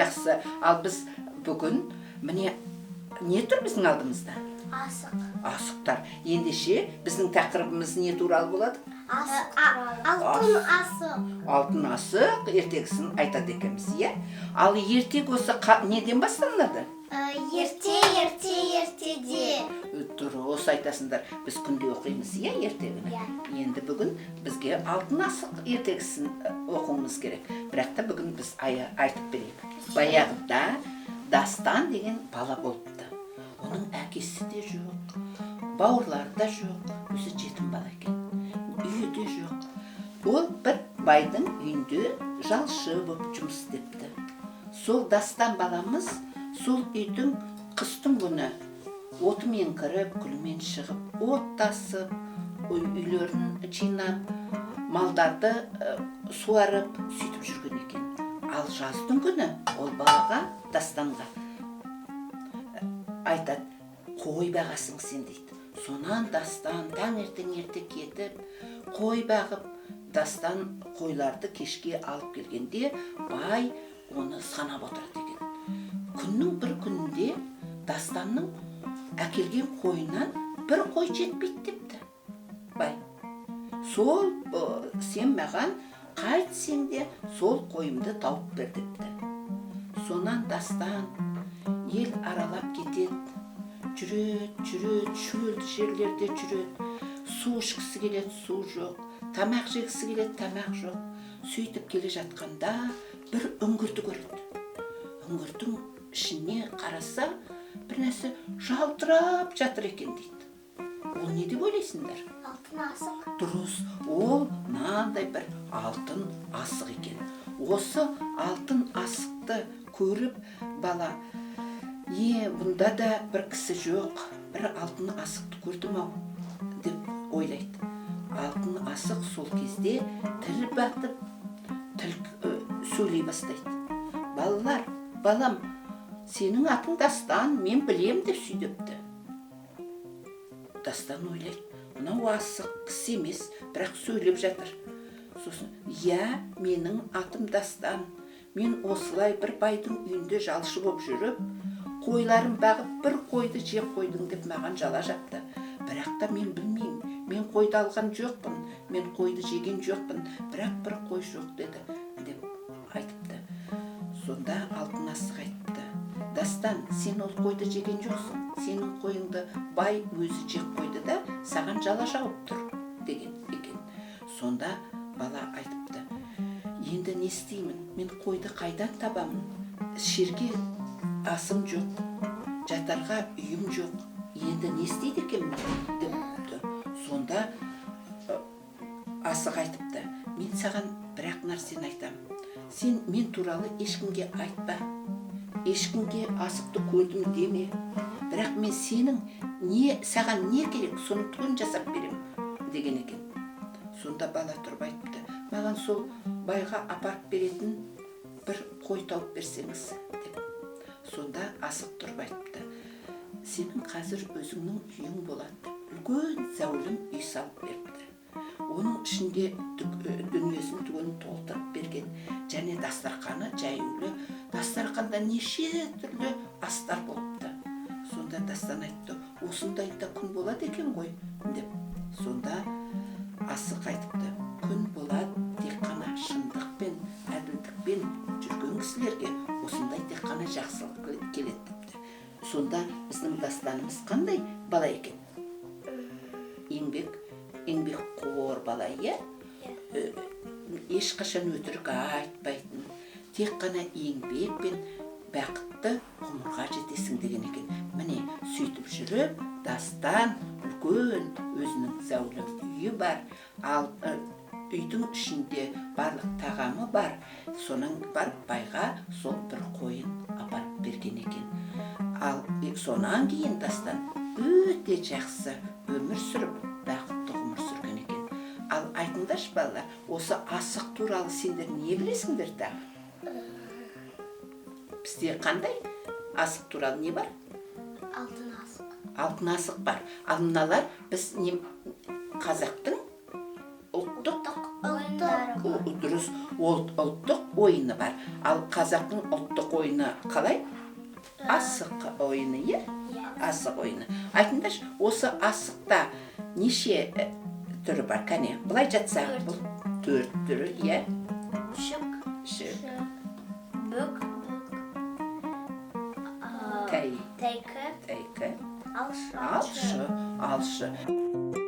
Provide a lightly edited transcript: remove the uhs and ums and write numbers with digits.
жақсы. Ал біз бүгін міне не тұр біздің алдымызда? Асық. Асықтар. Ендеше біздің тақырыбымыз не туралы болады? Алтын асық. Алтын асық, ертегісін айтады екенбіз, иә? Ал ертегі осы неден басталады? Ертеде. Дұрыс айтасыңдар. Біз күнде оқимыз, иә, ертегіні? Енді бүгін бізге алтын асық ертегісін оқуымыз керек. Бірақ та бүгін біз айтып берейік. Баяғыда Дастан деген бала болыпты. Оның әкесі де жоқ, бауырлары да жоқ, өзі жетім бала екен. Үйі де жоқ. Ол бір байдың үйінде жалшы болып жұмыс істепті. Сол Дастан баламыз сол үйдің қыстың күні отымен кіріп, күлмен шығып, от тасып, үйлерін жинап, малдарды суарып, сөйтіп жүрген екен. Ал жаздың күні ол балаға, Дастанға айтады, қой бағасың сен дейді. Сонан Дастан таңертең ерте кетіп, қой бағып, Дастан қойларды кешке алып келгенде, бай оны санап отырады екен. Күннің бір күнінде Дастанның әкелген қойынан бір қой жетпейді депті. Бай, сол сен маған қайтсең де сол қойымды тауып бер депті. Сонан Дастан ел аралап кетеді, жүреді, шөлді жерлерде жүреді, су ішкісі келеді, су жоқ, тамақ жегісі келеді, тамақ жоқ. Сөйтіп келе жатқанда бір үңгірді көреді. Үңгірдің ішіне қараса, бір нәрсе жалтырап жатыр екен дейді. Ол не деп ойлайсыңдар? Алтын асық. Дұрыс, ол мынандай бір алтын асық екен. Осы алтын асықты көріп бала, бұнда да бір кісі жоқ, бір алтын асықты көрдім-ау деп ойлайды. Алтын асық сол кезде тіл батып, сөйлей бастайды. Балалар, балам, сенің атың Дастан, мен білем деп сөйдепті. Дастан ойлайды, мынау асық кісі емес, бірақ сөйлеп жатыр. Сосын, менің атым Дастан, мен осылай бір байдың үйінде жалшы болып жүріп, қойларын бағып бір қойды жеп қойдың деп маған жала жапты. Бірақ та мен білмеймін, мен қойды алған жоқпын, мен қойды жеген жоқпын, бірақ бір қой жоқ деді деп айтыпты. Сонда алтын асық айтыпты, Дастан, сен ол қойды жеген жоқсың, сенің қойыңды бай өзі жеп қойды да саған жала жауып тұр деген екен. Сонда бала айтыпты, енді не істеймін, мен қойды қайдан табамын, шерге асым жоқ, жатарға үйім жоқ, енді не істейді екенмін депті. Сонда асық айтыпты, мен саған бірақ нәрсені айтамын, сен мен туралы ешкімге айтпа, ешкімге асықты көрдім деме, бірақ мен саған не керек, соны түгін жасап берем деген екен. Сонда бала тұрып айтыпты, маған сол байға апарып беретін бір қой тауып берсеңіз деп. Сонда асық тұрып айтыпты, сенің қазір өзіңнің үйің болады, үлкен зәулім үй салып беріпті. Оның ішінде дүниесін түгелін толтырып берген, және дастарханы жаюлы, дастарханда неше түрлі астар болыпты. Сонда Дастан айтты, осындай да күн болады екен ғой деп. Сонда асық айтыпты, күн болады тек қана шындықпен, әділдікпен жүрген кісілерге осындай тек қана жақсылық келеді депті. Сонда біздің Дастанымыз қандай бала екен? Еңбекқор бала, иә? Ешқашан өтірік айтпайтын, тек қана еңбекпен бақытты ғұмырға жетесің деген екен. Міне, сөйтіп жүріп, Дастан үлкен өзінің зәулім үйі бар, ал үйдің ішінде барлық тағамы бар. Соның барып байға сол бір қойын апарып берген екен. Ал сонан кейін Дастан өте жақсы өмір сүріп, бақытты ғұмыр сүрген екен. Ал айтыңдаршы балалар, осы асық туралы сендер не білесіңдер тағы? Бізде қандай асық туралы не бар? Алтын асық. Алтын асық бар. Ал мыналар біз қазақтың ұлттық дұрыс ұлттық ойыны бар. Ал қазақтың ұлттық ойыны қалай? Асық ойыны, иә? Асық ойыны. Айтыңдаршы, осы асықта неше түрі бар? Кәне, былай жатса, бұл 4 түрі, иә? Шүк, Бүк. тәй, Тәйкі. тәйкі, Алшы. алшы.